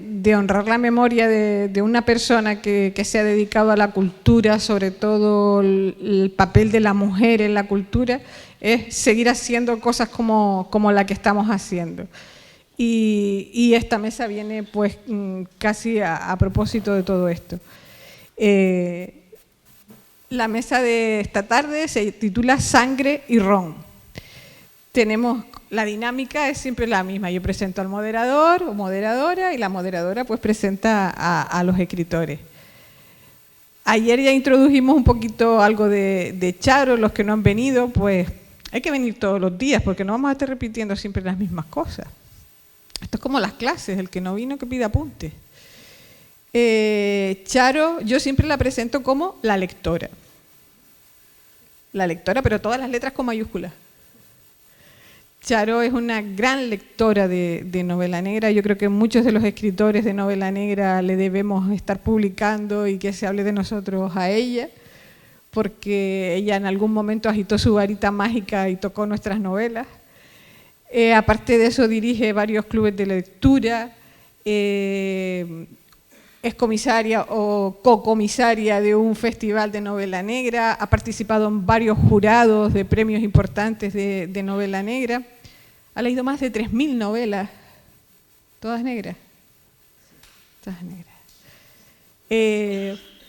de honrar la memoria de una persona que se ha dedicado a la cultura, sobre todo el papel de la mujer en la cultura, es seguir haciendo cosas como la que estamos haciendo. Y esta mesa viene pues casi a propósito de todo esto. La mesa de esta tarde se titula Sangre y Ron. Tenemos, la dinámica es siempre la misma. Yo presento al moderador o moderadora y la moderadora pues presenta a los escritores. Ayer ya introdujimos un poquito algo de Charo. Los que no han venido, pues hay que venir todos los días porque no vamos a estar repitiendo siempre las mismas cosas. Esto es como las clases, el que no vino que pida apuntes. Charo, yo siempre la presento como la lectora. La lectora, pero todas las letras con mayúsculas. Charo es una gran lectora de novela negra. Yo creo que muchos de los escritores de novela negra le debemos estar publicando y que se hable de nosotros a ella, porque ella en algún momento agitó su varita mágica y tocó nuestras novelas. Aparte de eso, dirige varios clubes de lectura, es comisaria o co-comisaria de un festival de novela negra, ha participado en varios jurados de premios importantes de novela negra, ha leído más de 3.000 novelas, todas negras. Todas negras.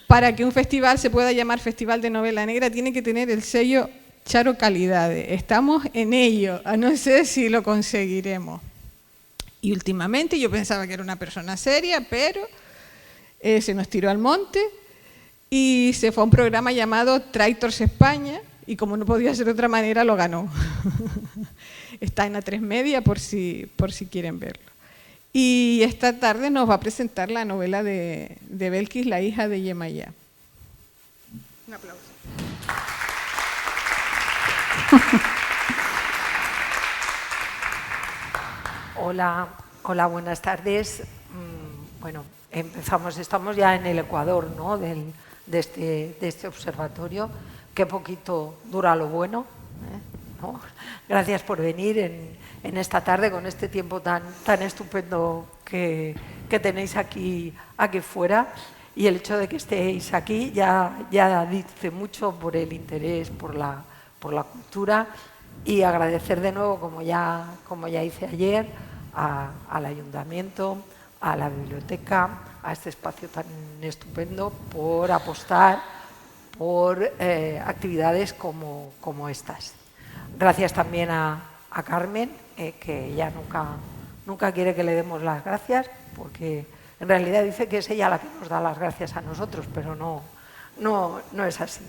Para que un festival se pueda llamar Festival de Novela Negra, tiene que tener el sello Charo Calidades. Estamos en ello, no sé si lo conseguiremos. Y últimamente yo pensaba que era una persona seria, pero se nos tiró al monte y se fue a un programa llamado Traitors España y como no podía ser de otra manera lo ganó. Está en A3 Media por si quieren verlo. Y esta tarde nos va a presentar la novela de Belkis, la hija de Yemayá. Un aplauso. Hola, buenas tardes. Bueno, empezamos, estamos ya en el ecuador, ¿no? de este observatorio. Qué poquito dura lo bueno, ¿no? Gracias por venir en esta tarde con este tiempo tan estupendo que tenéis aquí fuera. Y el hecho de que estéis aquí ya dice mucho por el interés por la cultura. Y agradecer de nuevo, como ya hice ayer, al ayuntamiento, a la biblioteca, a este espacio tan estupendo por apostar por actividades como estas. Gracias también a Carmen, que ya nunca quiere que le demos las gracias, porque en realidad dice que es ella la que nos da las gracias a nosotros, pero no es así.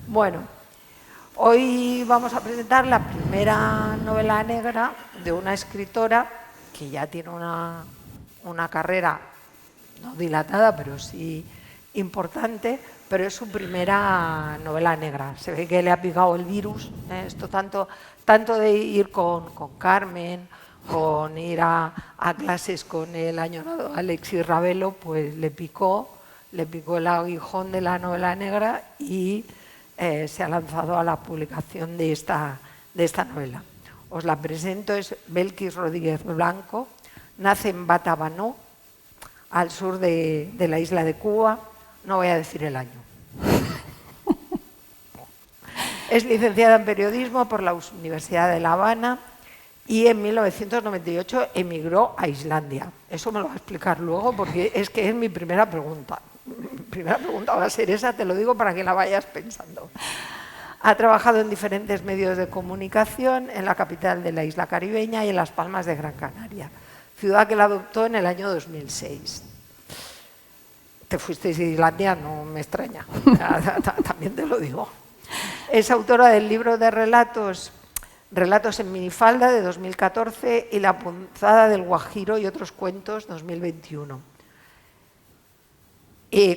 Bueno, hoy vamos a presentar la primera novela negra de una escritora que ya tiene una carrera no dilatada, pero sí importante, pero es su primera novela negra. Se ve que le ha picado el virus, esto tanto de ir con Carmen, con ir a clases con el añorado Alexis Ravelo, pues le picó el aguijón de la novela negra y se ha lanzado a la publicación de esta novela. Os la presento, es Belkis Rodríguez Blanco, nace en Batabanó, al sur de la isla de Cuba, no voy a decir el año. Es licenciada en periodismo por la Universidad de La Habana y en 1998 emigró a Islandia. Eso me lo va a explicar luego porque es que es mi primera pregunta. Mi primera pregunta va a ser esa, te lo digo para que la vayas pensando. Ha trabajado en diferentes medios de comunicación en la capital de la isla caribeña y en Las Palmas de Gran Canaria, ciudad que la adoptó en el año 2006. Te fuisteis a Islandia, no me extraña, también te lo digo. Es autora del libro de relatos en minifalda de 2014 y La punzada del Guajiro y otros cuentos 2021.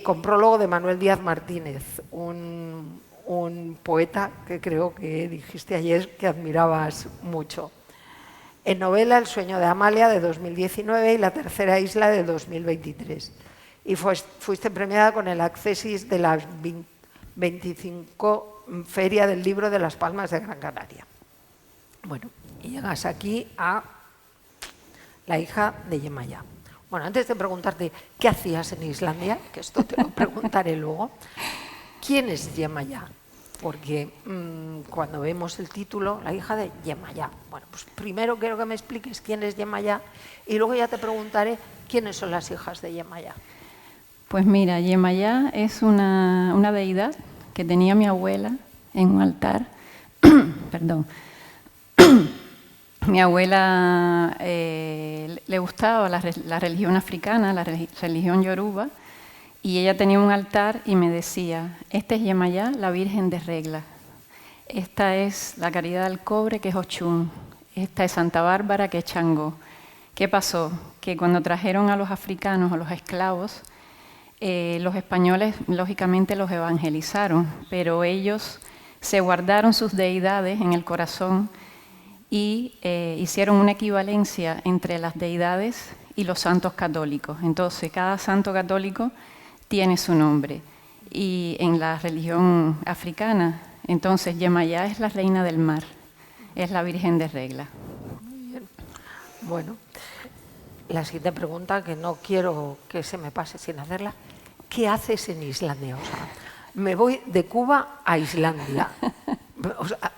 Con prólogo de Manuel Díaz Martínez, un poeta que creo que dijiste ayer que admirabas mucho. En novela El sueño de Amalia de 2019 y La tercera isla de 2023. Y fuiste premiada con el Accesis de la 25 Feria del Libro de Las Palmas de Gran Canaria. Bueno, y llegas aquí a La hija de Yemayá. Bueno, antes de preguntarte qué hacías en Islandia, que esto te lo preguntaré luego, ¿quién es Yemaya? Porque cuando vemos el título, la hija de Yemaya. Bueno, pues primero quiero que me expliques quién es Yemaya y luego ya te preguntaré quiénes son las hijas de Yemaya. Pues mira, Yemaya es una deidad que tenía mi abuela en un altar. Perdón. Mi abuela le gustaba la religión africana, la religión yoruba, y ella tenía un altar y me decía, esta es Yemaya, la Virgen de Regla. Esta es la Caridad del Cobre, que es Ochun. Esta es Santa Bárbara, que es Changó. ¿Qué pasó? Que cuando trajeron a los africanos, a los esclavos, los españoles lógicamente los evangelizaron, pero ellos se guardaron sus deidades en el corazón y hicieron una equivalencia entre las deidades y los santos católicos. Entonces, cada santo católico tiene su nombre. Y en la religión africana, entonces, Yemaya es la reina del mar, es la Virgen de Regla. Muy bien. Bueno, la siguiente pregunta, que no quiero que se me pase sin hacerla, ¿qué haces en Islandia? O sea, me voy de Cuba a Islandia. O sea,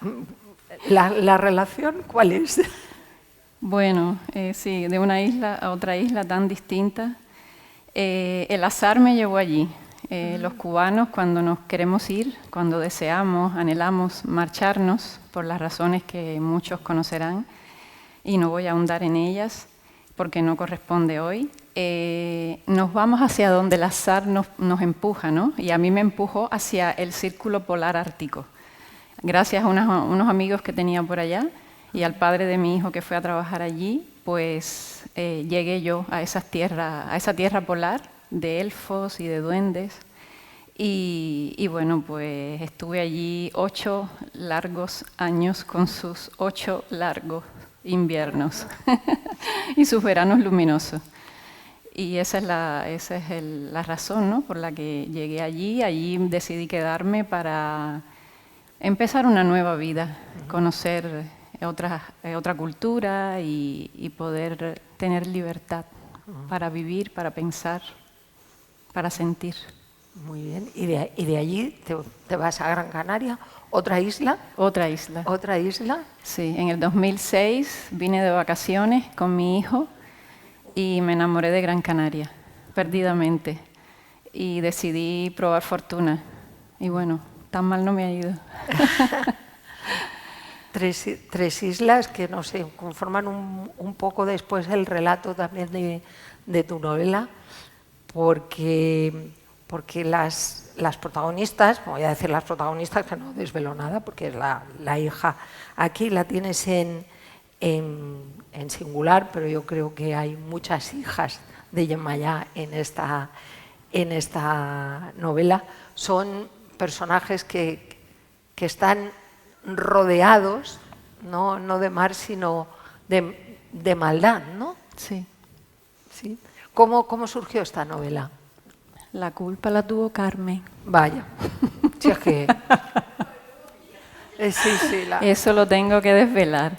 ¿la relación cuál es? Bueno, sí, de una isla a otra isla tan distinta. El azar me llevó allí. Los cubanos, cuando nos queremos ir, cuando deseamos, anhelamos marcharnos, por las razones que muchos conocerán, y no voy a ahondar en ellas porque no corresponde hoy, nos vamos hacia donde el azar nos empuja, ¿no? Y a mí me empujó hacia el Círculo Polar Ártico. Gracias a unos amigos que tenía por allá y al padre de mi hijo que fue a trabajar allí, pues llegué yo a esa tierra polar de elfos y de duendes. Y bueno, pues estuve allí 8 largos años con sus 8 largos inviernos y sus veranos luminosos. Y esa es la razón, ¿no?, por la que llegué allí. Allí decidí quedarme para empezar una nueva vida, conocer otra cultura y poder tener libertad para vivir, para pensar, para sentir. Muy bien. ¿Y de allí te vas a Gran Canaria? ¿Otra isla? Otra isla. ¿Otra isla? Sí, en el 2006 vine de vacaciones con mi hijo y me enamoré de Gran Canaria, perdidamente. Y decidí probar fortuna. Y bueno, tan mal no me ha ido. Tres islas que, no sé, conforman un poco después el relato también de tu novela, porque las protagonistas, voy a decir las protagonistas, que no desvelo nada, porque es la hija. Aquí la tienes en singular, pero yo creo que hay muchas hijas de Yemaya en esta novela. Son personajes que están rodeados, no de mar, sino de maldad, ¿no? Sí. ¿Sí? ¿Cómo surgió esta novela? La culpa la tuvo Carmen. Vaya, si es que... sí, Eso lo tengo que desvelar.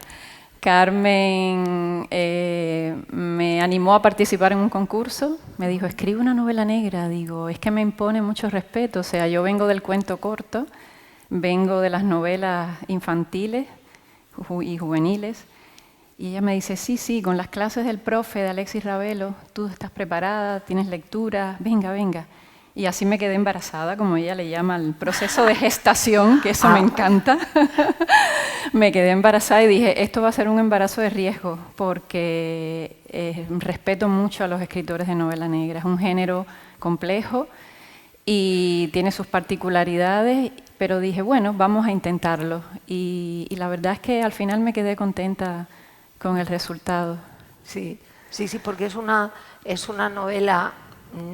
Carmen me animó a participar en un concurso, me dijo, escribe una novela negra. Digo, es que me impone mucho respeto, o sea, yo vengo del cuento corto, vengo de las novelas infantiles y juveniles, y ella me dice, sí, con las clases del profe de Alexis Ravelo, tú estás preparada, tienes lectura, venga. Y así me quedé embarazada, como ella le llama al proceso de gestación, que eso me encanta. Me quedé embarazada y dije, esto va a ser un embarazo de riesgo, porque respeto mucho a los escritores de novela negra. Es un género complejo y tiene sus particularidades, pero dije, bueno, vamos a intentarlo. Y la verdad es que al final me quedé contenta con el resultado. Sí, porque es una novela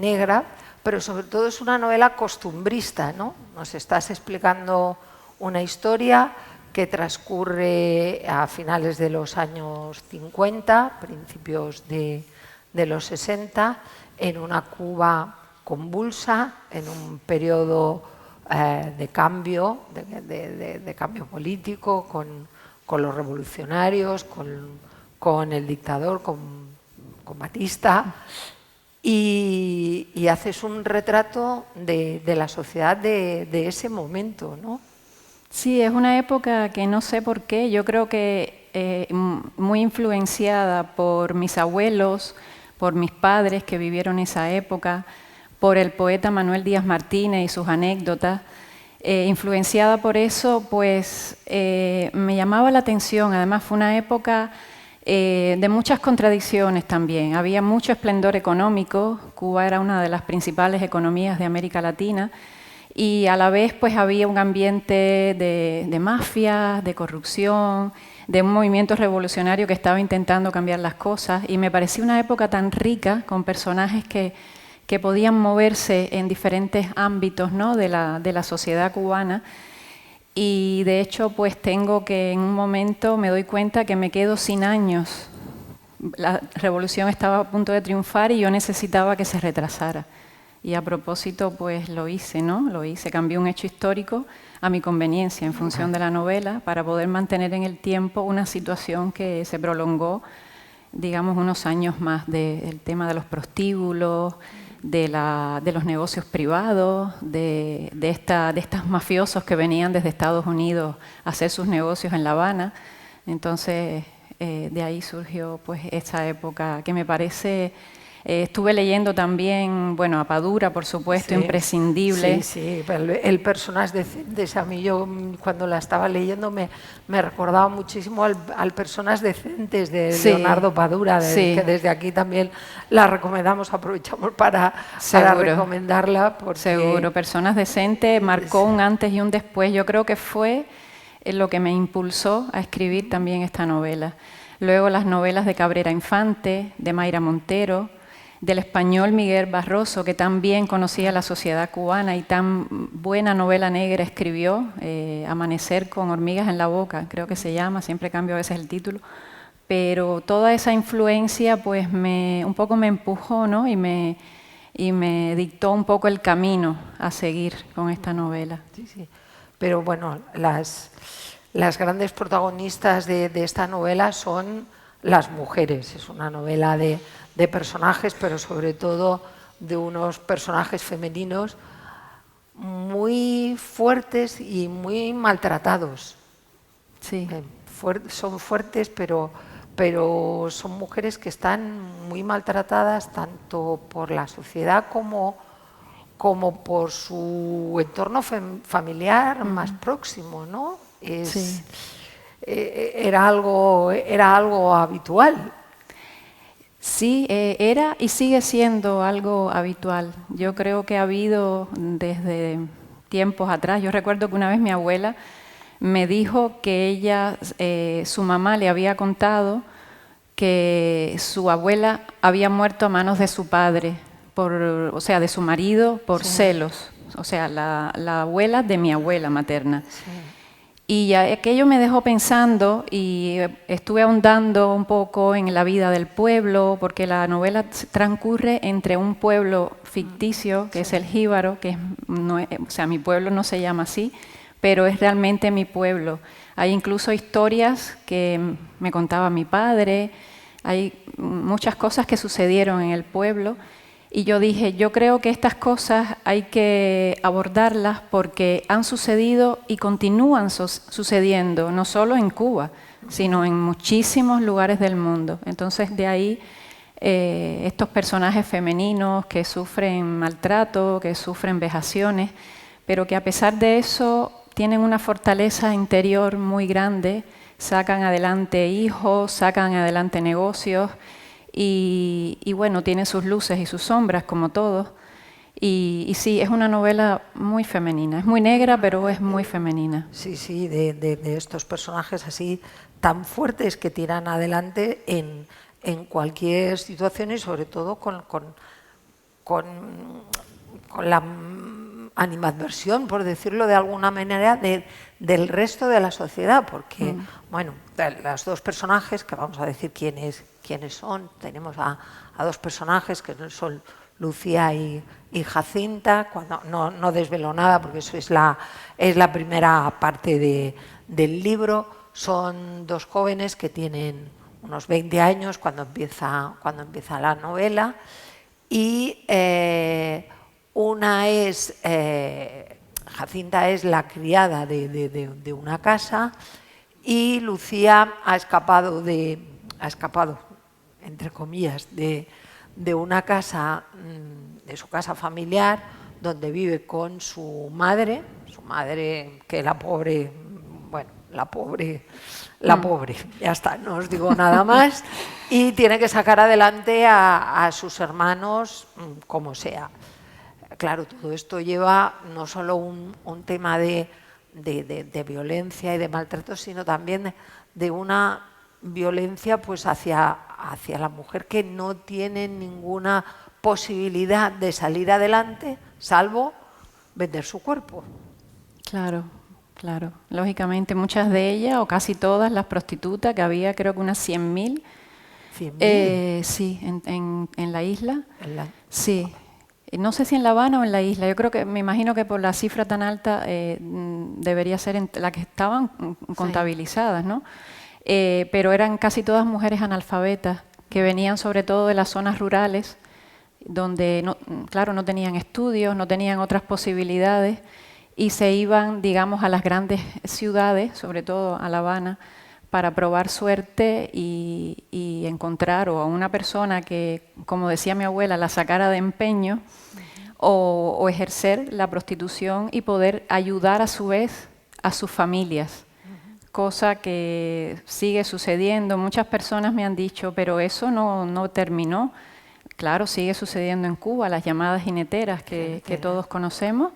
negra, pero sobre todo es una novela costumbrista, ¿no? Nos estás explicando una historia que transcurre a finales de los años 50, principios de los 60, en una Cuba convulsa, en un periodo de cambio, de cambio político, con los revolucionarios, con el dictador, con Batista, y haces un retrato de la sociedad de ese momento, ¿no? Sí, es una época que no sé por qué, yo creo que muy influenciada por mis abuelos, por mis padres que vivieron esa época, por el poeta Manuel Díaz Martínez y sus anécdotas. Influenciada por eso, pues me llamaba la atención. Además fue una época de muchas contradicciones también. Había mucho esplendor económico, Cuba era una de las principales economías de América Latina, y a la vez pues había un ambiente de mafia, de corrupción, de un movimiento revolucionario que estaba intentando cambiar las cosas, y me parecía una época tan rica, con personajes que podían moverse en diferentes ámbitos, ¿no?, de la sociedad cubana. Y de hecho pues tengo que en un momento me doy cuenta que me quedo sin años. La revolución estaba a punto de triunfar y yo necesitaba que se retrasara. Y a propósito pues lo hice, ¿no? Lo hice, cambié un hecho histórico a mi conveniencia en función de la novela para poder mantener en el tiempo una situación que se prolongó, digamos, unos años más, del tema de los prostíbulos, de los negocios privados, de estos mafiosos que venían desde Estados Unidos a hacer sus negocios en La Habana. Entonces, de ahí surgió pues esta época que me parece... estuve leyendo también, bueno, a Padura, por supuesto, Sí, imprescindible. Sí, el personaje decentes, a mí yo cuando la estaba leyendo me recordaba muchísimo al personaje decentes de Sí, Leonardo Padura, sí. que desde aquí también la recomendamos, aprovechamos para recomendarla. Porque seguro, Personas Decentes marcó un antes y un después. Yo creo que fue lo que me impulsó a escribir también esta novela. Luego las novelas de Cabrera Infante, de Mayra Montero, del español Miguel Barroso, que tan bien conocía la sociedad cubana y tan buena novela negra escribió, Amanecer con hormigas en la boca, creo que se llama, siempre cambio a veces el título, pero toda esa influencia pues un poco me empujó, ¿no?, y me dictó un poco el camino a seguir con esta novela. Sí, sí. Pero bueno, las grandes protagonistas de esta novela son las mujeres. Es una novela de personajes, pero sobre todo de unos personajes femeninos muy fuertes y muy maltratados. Sí. Son fuertes, pero son mujeres que están muy maltratadas tanto por la sociedad como por su entorno familiar más próximo, ¿no? Sí. Era algo habitual. Sí, era y sigue siendo algo habitual. Yo creo que ha habido desde tiempos atrás. Yo recuerdo que una vez mi abuela me dijo que ella, su mamá le había contado que su abuela había muerto a manos de su padre, o sea, de su marido, por celos. O sea, la abuela de mi abuela materna. Sí. Y aquello me dejó pensando y estuve ahondando un poco en la vida del pueblo, porque la novela transcurre entre un pueblo ficticio, que es el Jíbaro, que o sea, mi pueblo no se llama así, pero es realmente mi pueblo. Hay incluso historias que me contaba mi padre, hay muchas cosas que sucedieron en el pueblo. Y yo dije, yo creo que estas cosas hay que abordarlas porque han sucedido y continúan sucediendo, no solo en Cuba, sino en muchísimos lugares del mundo. Entonces, de ahí estos personajes femeninos que sufren maltrato, que sufren vejaciones, pero que a pesar de eso tienen una fortaleza interior muy grande, sacan adelante hijos, sacan adelante negocios. Y bueno, tiene sus luces y sus sombras, como todos. Y sí, es una novela muy femenina. Es muy negra, pero es muy femenina. Sí, sí, de estos personajes así tan fuertes que tiran adelante en cualquier situación y sobre todo con la animadversión, por decirlo de alguna manera, del resto de la sociedad. Porque, bueno, los dos personajes, que vamos a decir quiénes son, tenemos a dos personajes que son Lucía y Jacinta. Cuando no desvelo nada porque eso es la primera parte del libro. Son dos jóvenes que tienen unos 20 años cuando empieza la novela y una es, Jacinta es la criada de una casa y Lucía ha escapado, entre comillas, de una casa, de su casa familiar, donde vive con su madre que la pobre, bueno, la pobre, ya está, no os digo nada más, y tiene que sacar adelante a sus hermanos como sea. Claro, todo esto lleva no solo un tema de violencia y de maltrato, sino también de una violencia pues hacia la mujer que no tiene ninguna posibilidad de salir adelante, salvo vender su cuerpo. Claro, claro. Lógicamente, muchas de ellas, o casi todas, las prostitutas, que había creo que unas 100.000. 100.000. Sí, en la isla. Sí. No sé si en La Habana o en la isla. Yo creo que, me imagino que por la cifra tan alta debería ser la que estaban contabilizadas, ¿no? Pero eran casi todas mujeres analfabetas que venían sobre todo de las zonas rurales, donde, claro, no tenían estudios, no tenían otras posibilidades y se iban, digamos, a las grandes ciudades, sobre todo a La Habana, para probar suerte y encontrar o a una persona que, como decía mi abuela, la sacara de empeño o ejercer la prostitución y poder ayudar a su vez a sus familias, cosa que sigue sucediendo. Muchas personas me han dicho, pero eso no terminó. Claro, sigue sucediendo en Cuba, las llamadas jineteras que todos conocemos.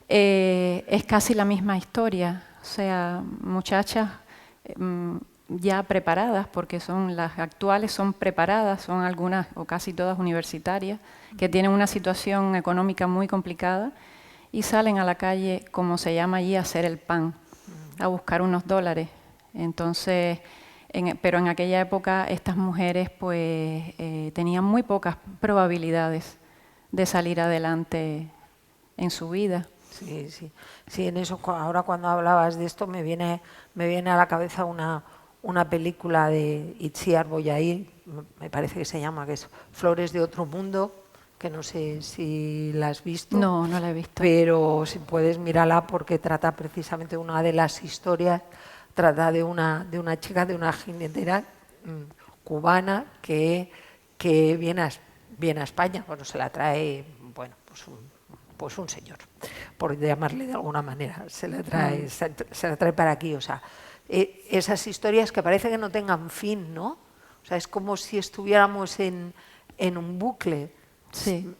Es casi la misma historia, o sea, muchachas ya preparadas, porque son las actuales, son preparadas, son algunas o casi todas universitarias, que tienen una situación económica muy complicada y salen a la calle, como se llama allí, a hacer el pan, a buscar unos dólares. Entonces, pero en aquella época estas mujeres pues tenían muy pocas probabilidades de salir adelante en su vida. Sí, en eso, ahora cuando hablabas de esto me viene a la cabeza una película de Itziar Boyaír, me parece que se llama, que es Flores de otro mundo, que no sé si la has visto. No, no la he visto. Pero si puedes, mírala, porque trata precisamente una de las historias, trata de una chica, de una jinetera cubana que viene a España, bueno, se la trae, bueno, pues un señor, por llamarle de alguna manera, se la trae para aquí, o sea, esas historias que parece que no tengan fin, ¿no? O sea, es como si estuviéramos en un bucle. Sí.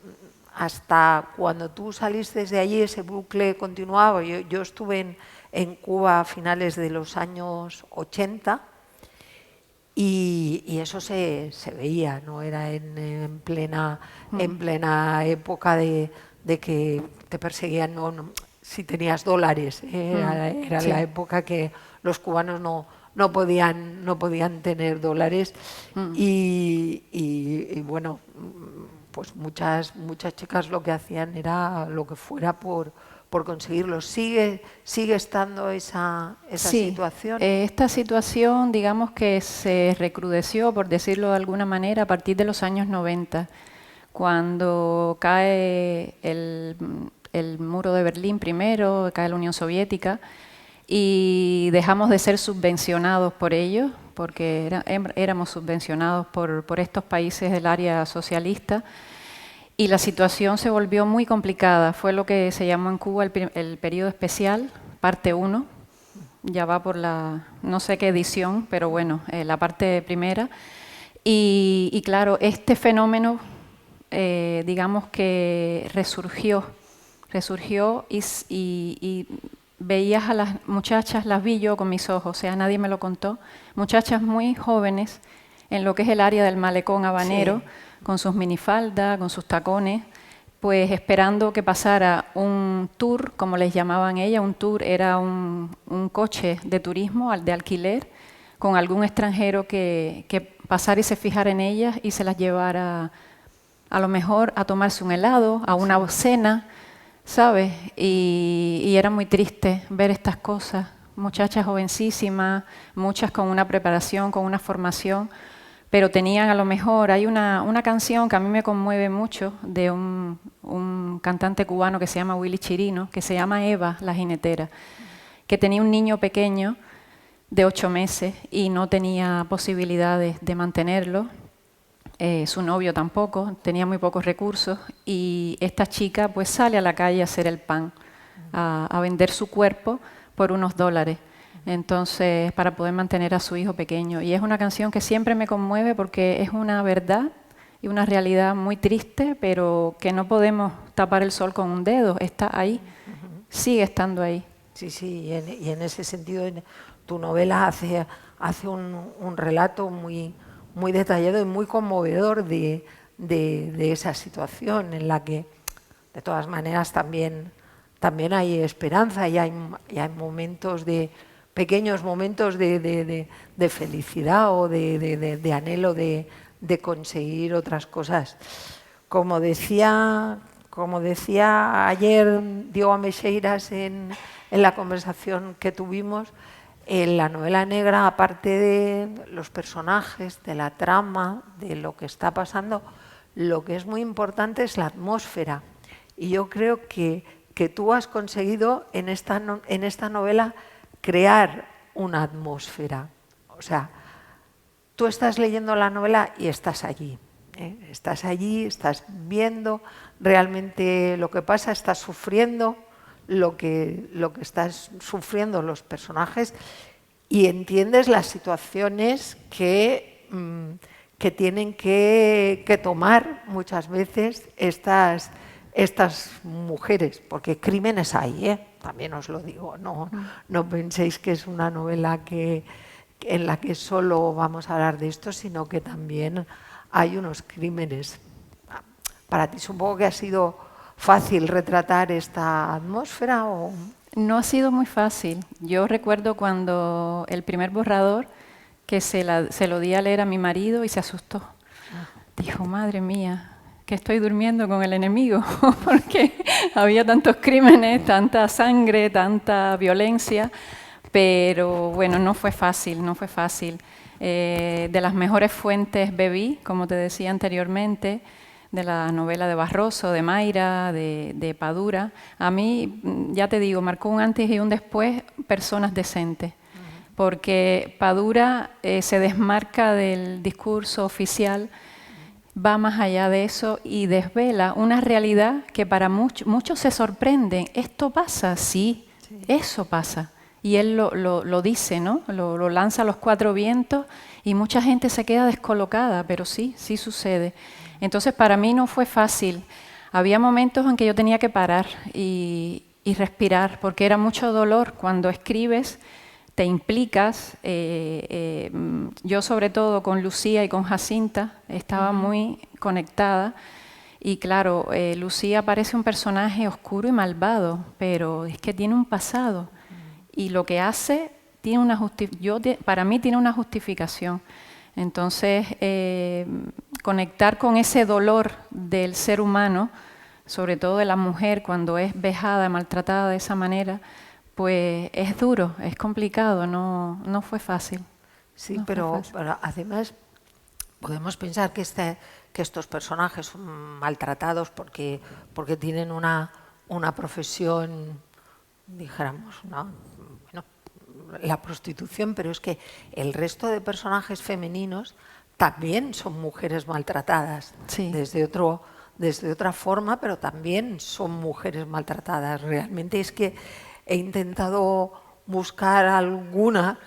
Hasta cuando tú saliste de allí, ese bucle continuaba. Yo estuve en Cuba a finales de los años 80 y eso se veía, ¿no? Era en plena época de que te perseguían si tenías dólares. Era la época que los cubanos no podían tener dólares y bueno, pues muchas chicas lo que hacían era lo que fuera por conseguirlo. ¿Sigue estando esa situación? Esta situación, digamos que se recrudeció, por decirlo de alguna manera, a partir de los años 90, cuando cae el muro de Berlín primero, cae la Unión Soviética y dejamos de ser subvencionados por ellos, porque éramos subvencionados por estos países del área socialista y la situación se volvió muy complicada. Fue lo que se llamó en Cuba el periodo especial, parte 1, ya va por la no sé qué edición, pero bueno, la parte primera. Y claro, este fenómeno digamos que resurgió y veías a las muchachas, las vi yo con mis ojos, o sea, nadie me lo contó, muchachas muy jóvenes en lo que es el área del malecón habanero, con sus minifaldas, con sus tacones, pues esperando que pasara un tour, como les llamaban ellas. Un tour era un coche de turismo, de alquiler, con algún extranjero que pasara y se fijara en ellas y se las llevara a lo mejor a tomarse un helado, a una cena, ¿sabes? Y era muy triste ver estas cosas, muchachas jovencísimas, muchas con una preparación, con una formación, pero tenían a lo mejor, hay una canción que a mí me conmueve mucho de un cantante cubano que se llama Willy Chirino, que se llama Eva, la jinetera, que tenía un niño pequeño de 8 meses y no tenía posibilidades de mantenerlo, su novio tampoco, tenía muy pocos recursos, y esta chica pues sale a la calle a hacer el pan, a vender su cuerpo por unos $. Entonces, para poder mantener a su hijo pequeño. Y es una canción que siempre me conmueve porque es una verdad y una realidad muy triste, pero que no podemos tapar el sol con un dedo. Está ahí, sigue estando ahí. Sí, sí, y en ese sentido tu novela hace un relato muy, muy detallado y muy conmovedor de esa situación en la que, de todas maneras, también hay esperanza y hay momentos pequeños momentos de felicidad o de anhelo de conseguir otras cosas. Como decía ayer Diego Ameixeiras en la conversación que tuvimos, en la novela negra, aparte de los personajes, de la trama, de lo que está pasando, lo que es muy importante es la atmósfera. Y yo creo que tú has conseguido en esta novela crear una atmósfera. O sea, tú estás leyendo la novela y estás allí. Estás allí, estás viendo realmente lo que pasa, estás sufriendo lo que estás sufriendo los personajes y entiendes las situaciones que tienen que tomar muchas veces estas mujeres, porque crímenes hay, también os lo digo, no penséis que es una novela en la que solo vamos a hablar de esto, sino que también hay unos crímenes. Para ti supongo que ha sido fácil retratar esta atmósfera, ¿o? No ha sido muy fácil. Yo recuerdo cuando el primer borrador que se lo di a leer a mi marido y se asustó. Dijo, madre mía, que estoy durmiendo con el enemigo, porque había tantos crímenes, tanta sangre, tanta violencia, pero bueno, no fue fácil, no fue fácil. De las mejores fuentes bebí, como te decía anteriormente, de la novela de Barroso, de Mayra, de Padura. A mí, ya te digo, marcó un antes y un después Personas decentes, porque Padura se desmarca del discurso oficial, va más allá de eso y desvela una realidad que para muchos se sorprenden. ¿Esto pasa? Sí, eso pasa. Y él lo dice, ¿no? Lo lanza a los 4 vientos y mucha gente se queda descolocada, pero sí sucede. Entonces, para mí no fue fácil. Había momentos en que yo tenía que parar y respirar, porque era mucho dolor. Cuando escribes, te implicas. Yo, sobre todo, con Lucía y con Jacinta, estaba muy conectada. Y claro, Lucía parece un personaje oscuro y malvado, pero es que tiene un pasado. Y lo que hace, para mí tiene una justificación. Entonces, conectar con ese dolor del ser humano, sobre todo de la mujer cuando es vejada, maltratada de esa manera, pues es duro, es complicado, no fue fácil. Sí, pero además podemos pensar que estos personajes son maltratados porque tienen una profesión, dijéramos, la prostitución, pero es que el resto de personajes femeninos también son mujeres maltratadas, sí, desde otra forma, pero también son mujeres maltratadas. Realmente es que he intentado buscar alguna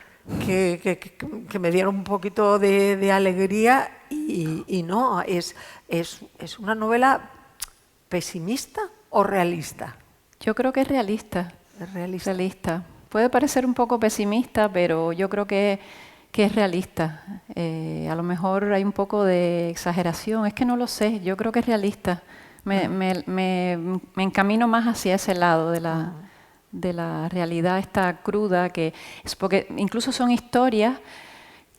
que me diera un poquito de alegría y no, es una novela pesimista o realista. Yo creo que es realista. Es realista. Puede parecer un poco pesimista, pero yo creo que es realista. A lo mejor hay un poco de exageración, es que no lo sé, yo creo que es realista. Me encamino más hacia ese lado de la realidad esta cruda, que es porque incluso son historias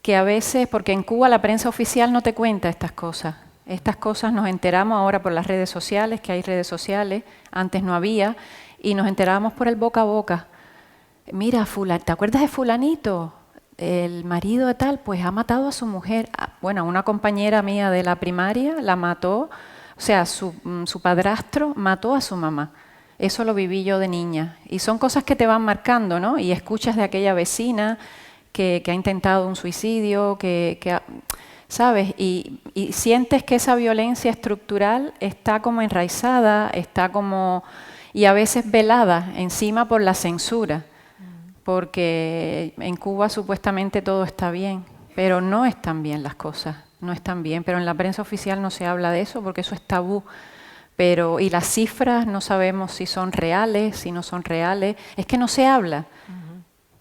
que a veces, porque en Cuba la prensa oficial no te cuenta estas cosas. Estas cosas nos enteramos ahora por las redes sociales, que hay redes sociales, antes no había, y nos enterábamos por el boca a boca. Mira, ¿te acuerdas de fulanito? el marido de tal, pues ha matado a su mujer. Bueno, una compañera mía de la primaria la mató, o sea, su padrastro mató a su mamá. Eso lo viví yo de niña. Y son cosas que te van marcando, ¿no? Y escuchas de aquella vecina que ha intentado un suicidio, ¿sabes? Y sientes que esa violencia estructural está como enraizada, está como... y a veces velada encima por la censura. Porque en Cuba supuestamente todo está bien, pero no están bien las cosas, no están bien. Pero en la prensa oficial no se habla de eso porque eso es tabú. Y las cifras no sabemos si son reales, si no son reales. Es que no se habla.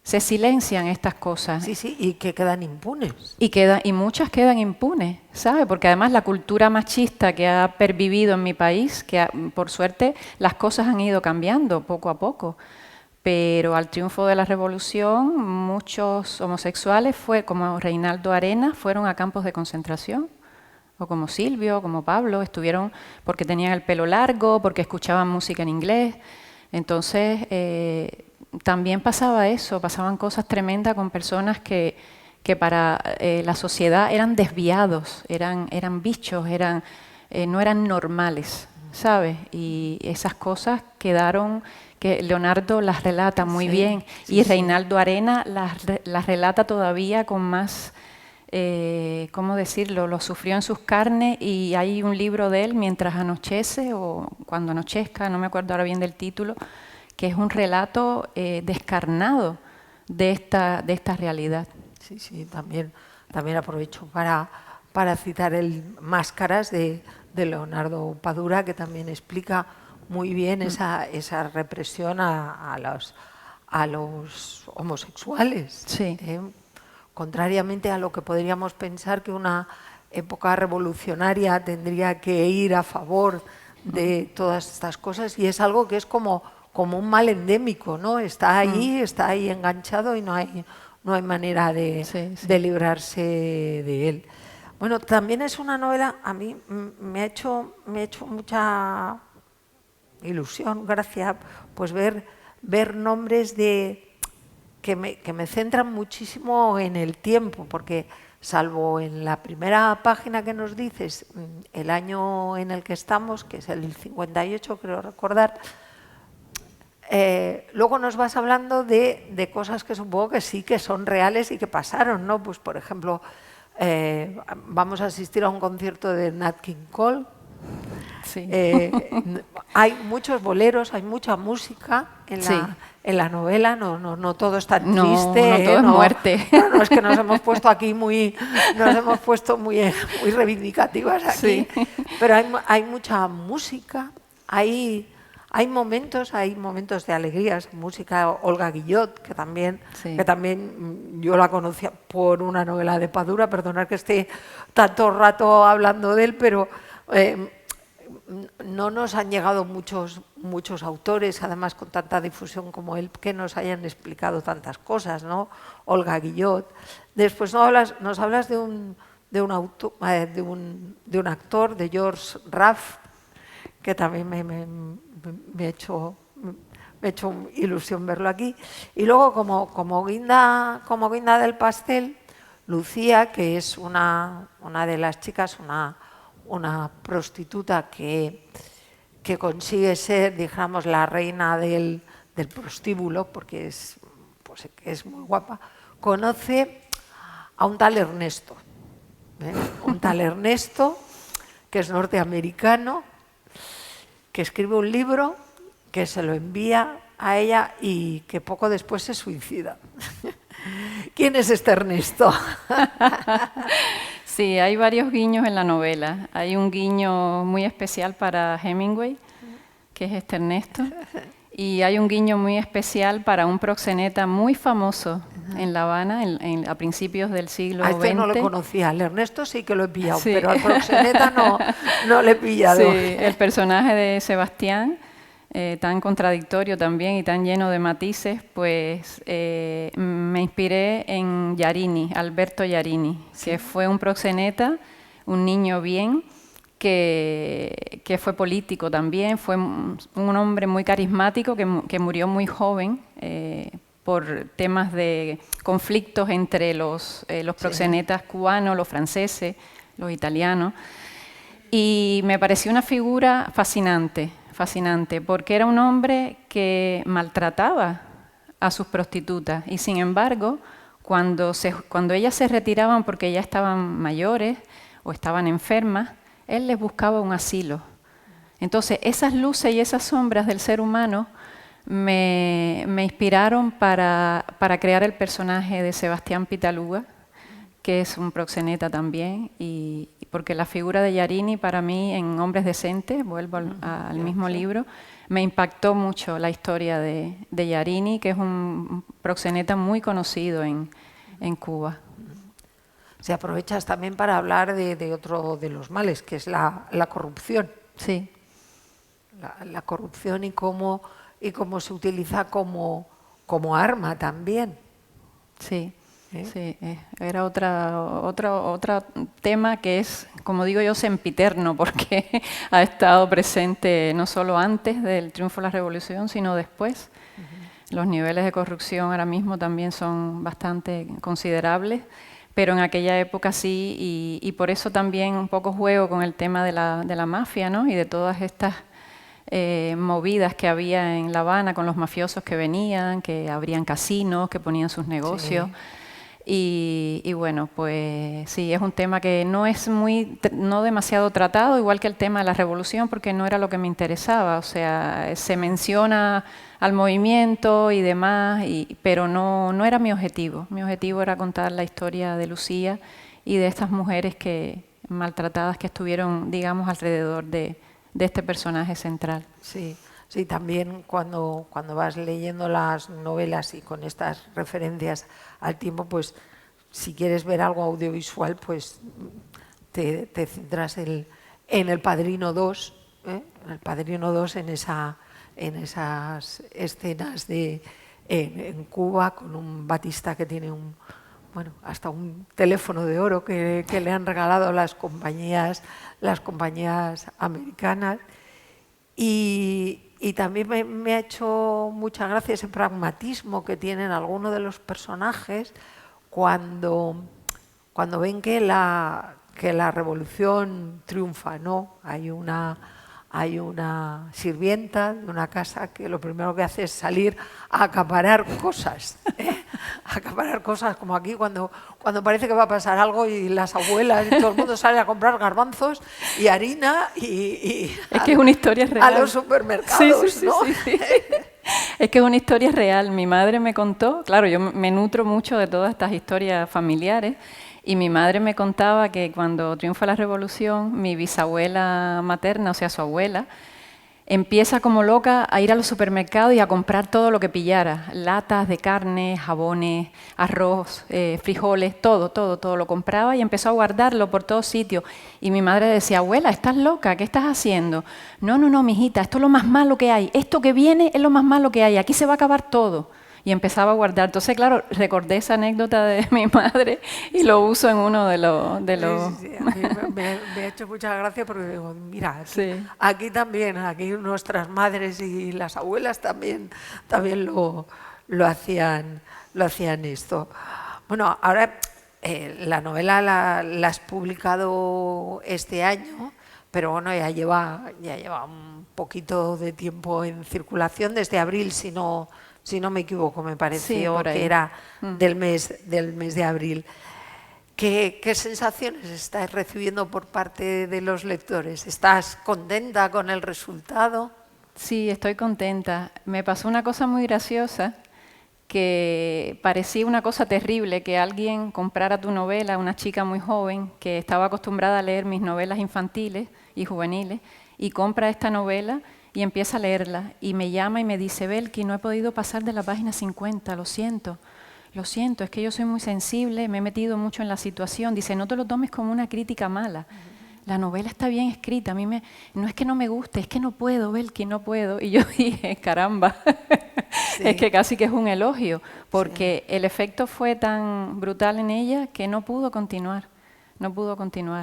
Se silencian estas cosas. Sí, sí, y que quedan impunes. Y muchas quedan impunes, ¿sabes? Porque además la cultura machista que ha pervivido en mi país, por suerte las cosas han ido cambiando poco a poco. Pero al triunfo de la revolución, muchos homosexuales, como Reinaldo Arenas, fueron a campos de concentración. O como Silvio, como Pablo, estuvieron porque tenían el pelo largo, porque escuchaban música en inglés. Entonces, también pasaba eso, pasaban cosas tremendas con personas que para la sociedad eran desviados, eran bichos, no eran normales, ¿sabes? Y esas cosas quedaron... que Leonardo las relata muy bien, y Reinaldo Arenas las relata todavía con más, ¿cómo decirlo? Lo sufrió en sus carnes, y hay un libro de él, Mientras anochece, o Cuando anochezca, no me acuerdo ahora bien del título, que es un relato descarnado de esta realidad. Sí, sí, también aprovecho para citar el Máscaras de Leonardo Padura, que también explica muy bien esa represión a los homosexuales. Sí. Contrariamente a lo que podríamos pensar que una época revolucionaria tendría que ir a favor de todas estas cosas, y es algo que es como un mal endémico, ¿no? Está ahí enganchado, y no hay manera de librarse de él. Bueno, también es una novela, a mí me ha hecho mucha ilusión, gracia, pues ver nombres que me centran muchísimo en el tiempo, porque salvo en la primera página que nos dices el año en el que estamos, que es el 58, creo recordar, luego nos vas hablando de cosas que supongo que sí que son reales y que pasaron, ¿no? Pues por ejemplo, vamos a asistir a un concierto de Nat King Cole. Sí. Hay muchos boleros, hay mucha música en la novela, no todo es tan triste. No todo es muerte. No, es que nos hemos puesto aquí muy reivindicativas aquí, sí. Pero hay mucha música, hay momentos de alegrías, música. Olga Guillot, que también yo la conocía por una novela de Padura, perdonad que esté tanto rato hablando de él, pero no nos han llegado muchos autores, además con tanta difusión como él, que nos hayan explicado tantas cosas, ¿no? Olga Guillot. Después nos hablas de un actor, de George Raff, que también me ha hecho ilusión verlo aquí. Y luego, como guinda del pastel, Lucía, que es una de las chicas, una prostituta que consigue ser, digamos, la reina del prostíbulo, porque es muy guapa, conoce a un tal Ernesto, que es norteamericano, que escribe un libro, que se lo envía a ella y que poco después se suicida. ¿Quién es este Ernesto? Sí, hay varios guiños en la novela. Hay un guiño muy especial para Hemingway, que es este Ernesto, y hay un guiño muy especial para un proxeneta muy famoso en La Habana a principios del siglo XX. A este no lo conocía, al Ernesto sí que lo he pillado, sí. Pero al proxeneta no le he pillado. Sí, el personaje de Sebastián, tan contradictorio también y tan lleno de matices, pues me inspiré en Yarini, Alberto Yarini, sí. Que fue un proxeneta, un niño bien, que fue político también, fue un hombre muy carismático que murió muy joven, por temas de conflictos entre los proxenetas cubanos, los franceses, los italianos. Y me pareció una figura fascinante, fascinante, porque era un hombre que maltrataba a sus prostitutas y, sin embargo, cuando ellas se retiraban porque ya estaban mayores o estaban enfermas, él les buscaba un asilo. Entonces, esas luces y esas sombras del ser humano me inspiraron para crear el personaje de Sebastián Pitaluga, que es un proxeneta también, y porque la figura de Yarini para mí en Hombres Decentes, vuelvo al mismo libro, me impactó mucho la historia de Yarini, que es un proxeneta muy conocido en Cuba. Si aprovechas también para hablar de otro de los males, que es la corrupción. Sí. La corrupción y cómo se utiliza como arma también. Sí. Sí, era otro tema que es, como digo yo, sempiterno, porque ha estado presente no solo antes del triunfo de la revolución, sino después. Los niveles de corrupción ahora mismo también son bastante considerables, pero en aquella época sí, y por eso también un poco juego con el tema de la mafia, ¿no? Y de todas estas movidas que había en La Habana con los mafiosos que venían, que abrían casinos, que ponían sus negocios. Sí. Y bueno, pues sí, es un tema que no demasiado tratado, igual que el tema de la revolución, porque no era lo que me interesaba. O sea, se menciona al movimiento y demás, pero no era mi objetivo. Mi objetivo era contar la historia de Lucía y de estas mujeres maltratadas que estuvieron, digamos, alrededor de este personaje central. Sí. Sí, también cuando vas leyendo las novelas y con estas referencias al tiempo, pues si quieres ver algo audiovisual, pues te centras en El Padrino 2, en El Padrino 2, en esas escenas en Cuba con un Batista que tiene hasta un teléfono de oro que le han regalado las compañías americanas. Y también me ha hecho mucha gracia ese pragmatismo que tienen algunos de los personajes cuando ven que la revolución triunfa, ¿no? Hay una sirvienta de una casa que lo primero que hace es salir a acaparar cosas, a acaparar cosas, como aquí cuando parece que va a pasar algo y las abuelas y todo el mundo sale a comprar garbanzos y harina y es que es una historia real. A los supermercados, sí, ¿no? Sí. Es que es una historia real. Mi madre me contó, claro, yo me nutro mucho de todas estas historias familiares, y mi madre me contaba que cuando triunfa la revolución, mi bisabuela materna, o sea, su abuela, empieza como loca a ir a los supermercados y a comprar todo lo que pillara. Latas de carne, jabones, arroz, frijoles, todo lo compraba y empezó a guardarlo por todos sitios. Y mi madre decía, abuela, ¿estás loca? ¿Qué estás haciendo? No, mijita, esto es lo más malo que hay. Esto que viene es lo más malo que hay. Aquí se va a acabar todo. Y empezaba a guardar. Entonces, claro, recordé esa anécdota de mi madre y lo uso en uno de los... Sí, a mí me ha hecho mucha gracia porque digo, mira, aquí también, aquí nuestras madres y las abuelas también lo hacían esto. Bueno, ahora la novela la has publicado este año, pero bueno, ya lleva un poquito de tiempo en circulación, desde abril, si no me equivoco, me pareció que era del mes de abril. ¿Qué sensaciones estás recibiendo por parte de los lectores? ¿Estás contenta con el resultado? Sí, estoy contenta. Me pasó una cosa muy graciosa, que parecía una cosa terrible que alguien comprara tu novela, una chica muy joven que estaba acostumbrada a leer mis novelas infantiles y juveniles, y compra esta novela y empieza a leerla, y me llama y me dice, Belki, no he podido pasar de la página 50, lo siento, es que yo soy muy sensible, me he metido mucho en la situación. Dice, no te lo tomes como una crítica mala, la novela está bien escrita, a mí no es que no me guste, es que no puedo, Belki, no puedo. Y yo dije, caramba, es que casi que es un elogio, porque el efecto fue tan brutal en ella que no pudo continuar.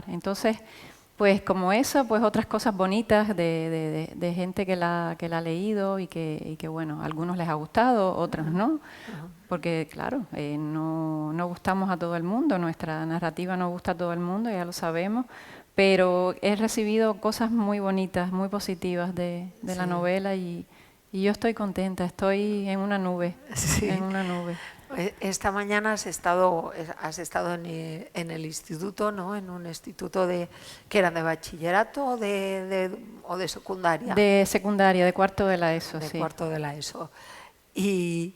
Entonces, Pues como eso, pues otras cosas bonitas de gente que la ha leído y que, bueno, a algunos les ha gustado, otros no, porque claro, no gustamos a todo el mundo, nuestra narrativa no gusta a todo el mundo, ya lo sabemos, pero he recibido cosas muy bonitas, muy positivas de la novela y yo estoy contenta, estoy en una nube, en una nube. Esta mañana has estado en el instituto, ¿no? En un instituto que era de bachillerato o de secundaria. De secundaria, de cuarto de la ESO, de sí. cuarto de la ESO. ¿Y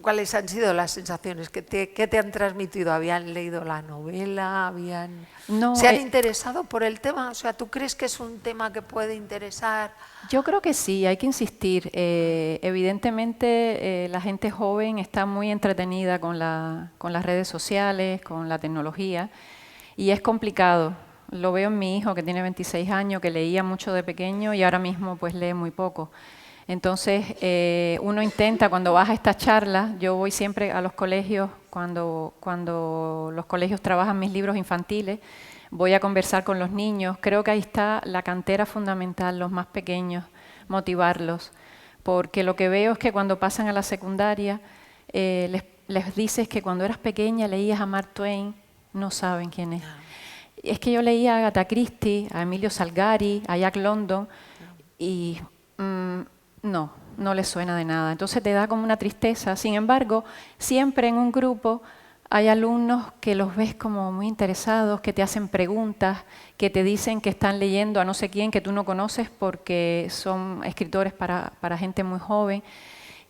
cuáles han sido las sensaciones? ¿Qué te han transmitido? ¿Habían leído la novela? ¿Se han interesado por el tema? O sea, ¿tú crees que es un tema que puede interesar? Yo creo que sí, hay que insistir. Evidentemente, la gente joven está muy entretenida con las redes sociales, con la tecnología, y es complicado. Lo veo en mi hijo, que tiene 26 años, que leía mucho de pequeño y ahora mismo pues lee muy poco. Entonces, uno intenta, cuando vas a estas charlas, yo voy siempre a los colegios, cuando los colegios trabajan mis libros infantiles, voy a conversar con los niños. Creo que ahí está la cantera fundamental, los más pequeños, motivarlos. Porque lo que veo es que cuando pasan a la secundaria, les dices que cuando eras pequeña leías a Mark Twain, no saben quién es. Es que yo leía a Agatha Christie, a Emilio Salgari, a Jack London, y no les suena de nada. Entonces te da como una tristeza. Sin embargo, siempre en un grupo hay alumnos que los ves como muy interesados, que te hacen preguntas, que te dicen que están leyendo a no sé quién que tú no conoces porque son escritores para gente muy joven.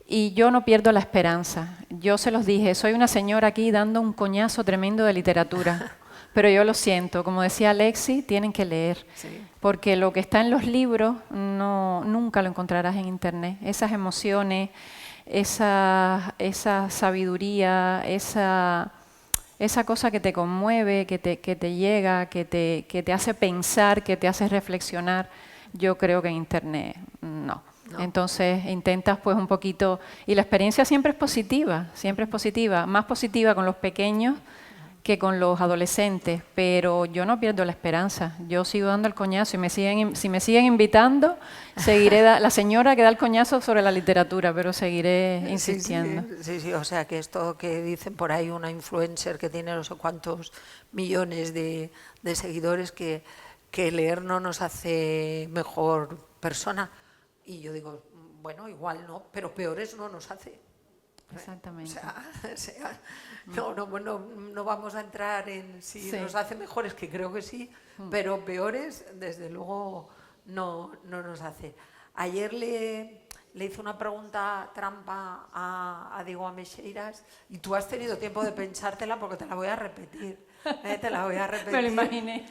Y yo no pierdo la esperanza. Yo se los dije, soy una señora aquí dando un coñazo tremendo de literatura. Pero yo lo siento, como decía Alexi, tienen que leer, porque lo que está en los libros nunca lo encontrarás en internet. Esas emociones, esa sabiduría, esa cosa que te conmueve, que te llega, que te hace pensar, que te hace reflexionar, yo creo que en internet no. Entonces intentas pues un poquito, y la experiencia siempre es positiva, más positiva con los pequeños que con los adolescentes, pero yo no pierdo la esperanza, yo sigo dando el coñazo y si me siguen invitando, seguiré la señora que da el coñazo sobre la literatura, pero seguiré insistiendo. Sí, o sea que esto que dicen por ahí una influencer que tiene no sé cuántos millones de seguidores, que leer no nos hace mejor persona, y yo digo, bueno, igual no, pero peores no nos hace. Exactamente. No vamos a entrar en si nos hace mejores, que creo que sí, pero peores, desde luego, no nos hace. Ayer le hice una pregunta trampa a Diego Ameixeiras y tú has tenido tiempo de pensártela porque te la voy a repetir. Te la voy a repetir. Me lo imaginé.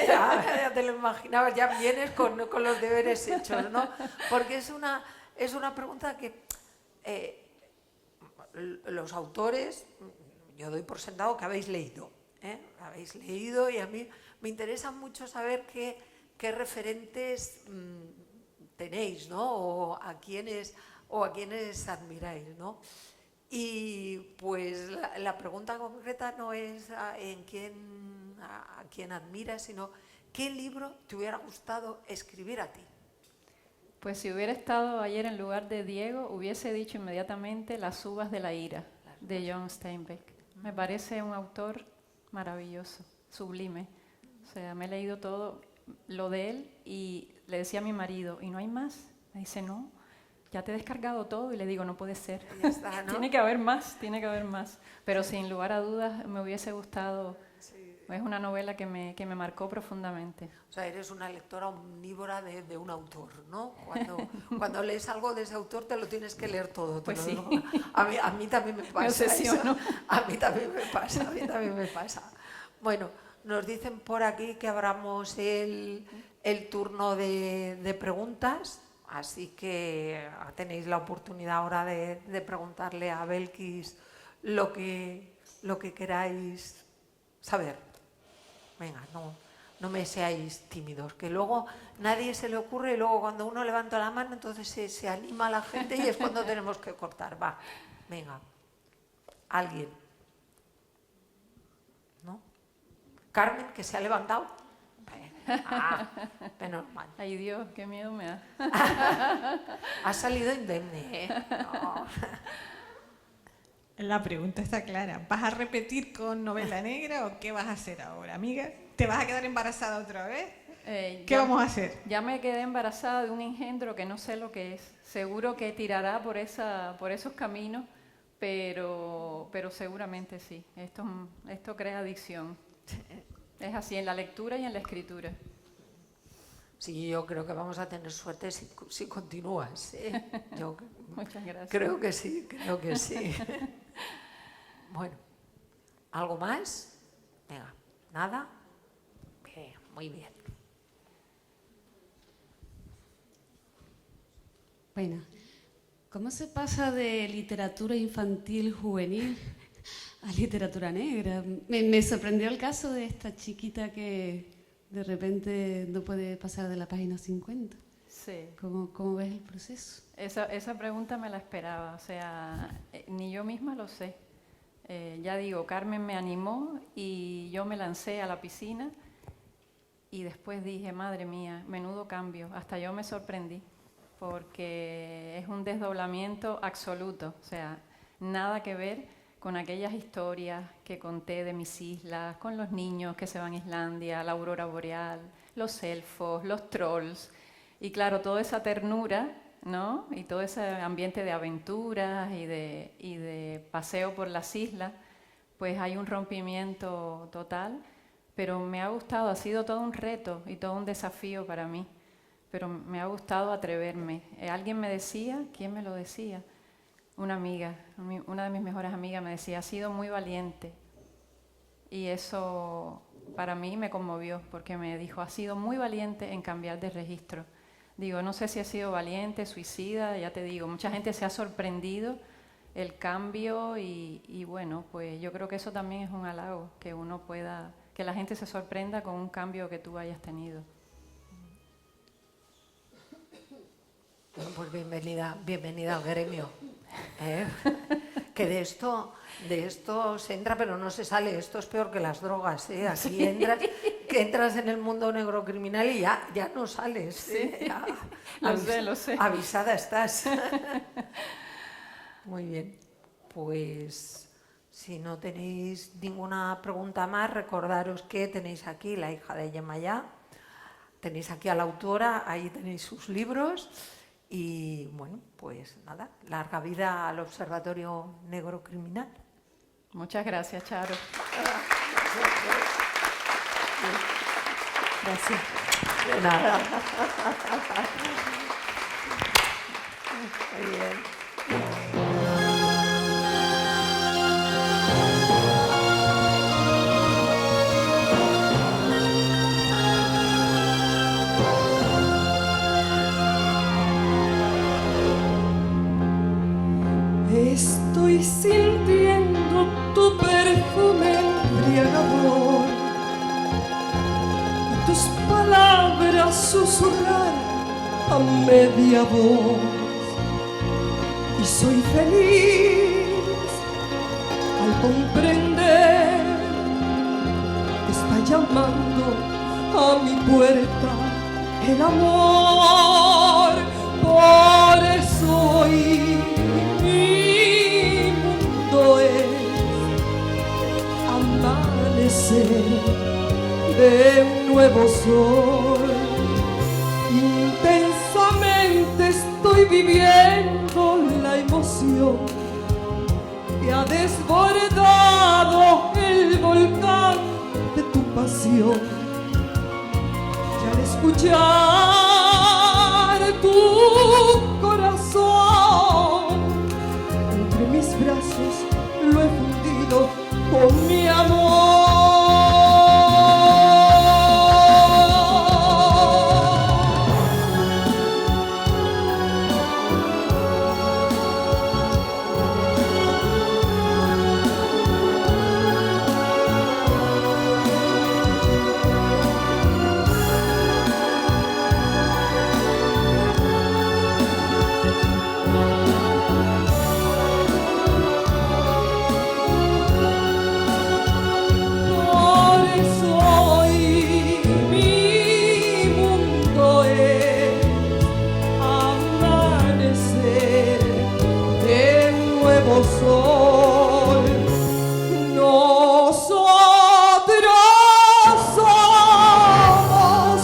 Ya te lo imaginabas, ya vienes con los deberes hechos, ¿no? Porque es una pregunta que... los autores, yo doy por sentado que habéis leído, habéis leído, y a mí me interesa mucho saber qué referentes tenéis, ¿no? O a quienes admiráis, ¿no? Y pues la pregunta concreta no es a quién admiras, sino ¿qué libro te hubiera gustado escribir a ti? Pues si hubiera estado ayer en lugar de Diego, hubiese dicho inmediatamente Las uvas de la ira, de John Steinbeck. Me parece un autor maravilloso, sublime. O sea, me he leído todo lo de él y le decía a mi marido, ¿y no hay más? Me dice, no, ya te he descargado todo. Y le digo, no puede ser. Ya está, ¿no? Tiene que haber más. Pero sin lugar a dudas me hubiese gustado... Es una novela que me marcó profundamente. O sea, eres una lectora omnívora de un autor, ¿no? Cuando lees algo de ese autor te lo tienes que leer todo. Pues sí. A mí también me pasa eso. A mí también me pasa. Bueno, nos dicen por aquí que abramos el turno de preguntas, así que tenéis la oportunidad ahora de preguntarle a Belkis lo que queráis saber. Venga, no me seáis tímidos, que luego nadie se le ocurre y luego cuando uno levanta la mano entonces se anima la gente y es cuando tenemos que cortar. Va, venga, alguien. ¿No? Carmen, que se ha levantado. Menos mal. Ay Dios, qué miedo me da. Ha salido indemne, ¿eh? No. La pregunta está clara. ¿Vas a repetir con novela negra o qué vas a hacer ahora, amiga? ¿Te vas a quedar embarazada otra vez? ¿Qué vamos a hacer? Ya me quedé embarazada de un engendro que no sé lo que es. Seguro que tirará por esos caminos, pero seguramente sí. Esto crea adicción. Es así en la lectura y en la escritura. Sí, yo creo que vamos a tener suerte si continúas. Yo Muchas gracias. creo que sí. Bueno, ¿algo más? Venga, ¿nada? Bien, muy bien. Bueno, ¿cómo se pasa de literatura infantil juvenil a literatura negra? Me sorprendió el caso de esta chiquita que de repente no puede pasar de la página 50. Sí. ¿Cómo ves el proceso? Esa pregunta me la esperaba, o sea, ni yo misma lo sé. Ya digo, Carmen me animó y yo me lancé a la piscina y después dije, madre mía, menudo cambio, hasta yo me sorprendí, porque es un desdoblamiento absoluto, o sea, nada que ver con aquellas historias que conté de mis islas, con los niños que se van a Islandia, la aurora boreal, los elfos, los trolls, y claro, toda esa ternura, ¿no? Y todo ese ambiente de aventuras y de paseo por las islas, pues hay un rompimiento total, pero me ha gustado, ha sido todo un reto y todo un desafío para mí, pero me ha gustado atreverme. Alguien me decía, ¿quién me lo decía? Una amiga, una de mis mejores amigas me decía, has sido muy valiente, y eso para mí me conmovió, porque me dijo, has sido muy valiente en cambiar de registro. Digo, no sé si ha sido valiente, suicida, ya te digo, mucha gente se ha sorprendido el cambio y bueno, pues yo creo que eso también es un halago, que uno pueda, que la gente se sorprenda con un cambio que tú hayas tenido. Bueno, pues bienvenida al gremio. Que de esto se entra pero no se sale. Esto es peor que las drogas, ¿eh? Aquí sí. entras en el mundo negro criminal y ya no sales. Sí. Ya, lo sé. Avisada estás. Muy bien. Pues si no tenéis ninguna pregunta más, recordaros que tenéis aquí La hija de Yemayá, tenéis aquí a la autora, ahí tenéis sus libros. Y bueno, pues nada, larga vida al Observatorio Negro Criminal. Muchas gracias, Charo. Gracias. De nada. Muy bien. Estoy sintiendo tu perfume embriagador y tus palabras susurrar a media voz, y soy feliz al comprender que está llamando a mi puerta el amor. Por eso hoy mi mundo es amanecer de un nuevo sol. Intensamente estoy viviendo la emoción que ha desbordado el volcán de tu pasión. Y al escuchar tu corazón entre mis brazos lo he fundido con mi amor. sol. Nosotros somos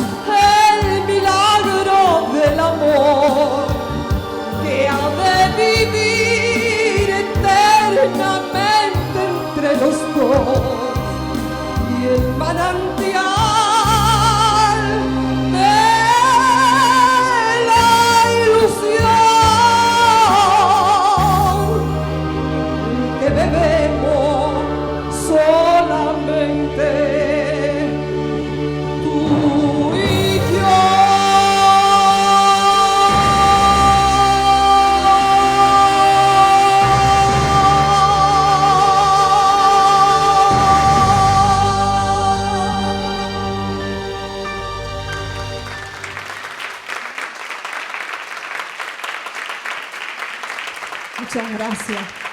el milagro del amor que ha de vivir eternamente entre los dos, y el manantial de la ilusión que bebemos solamente tú y yo. Muchas gracias.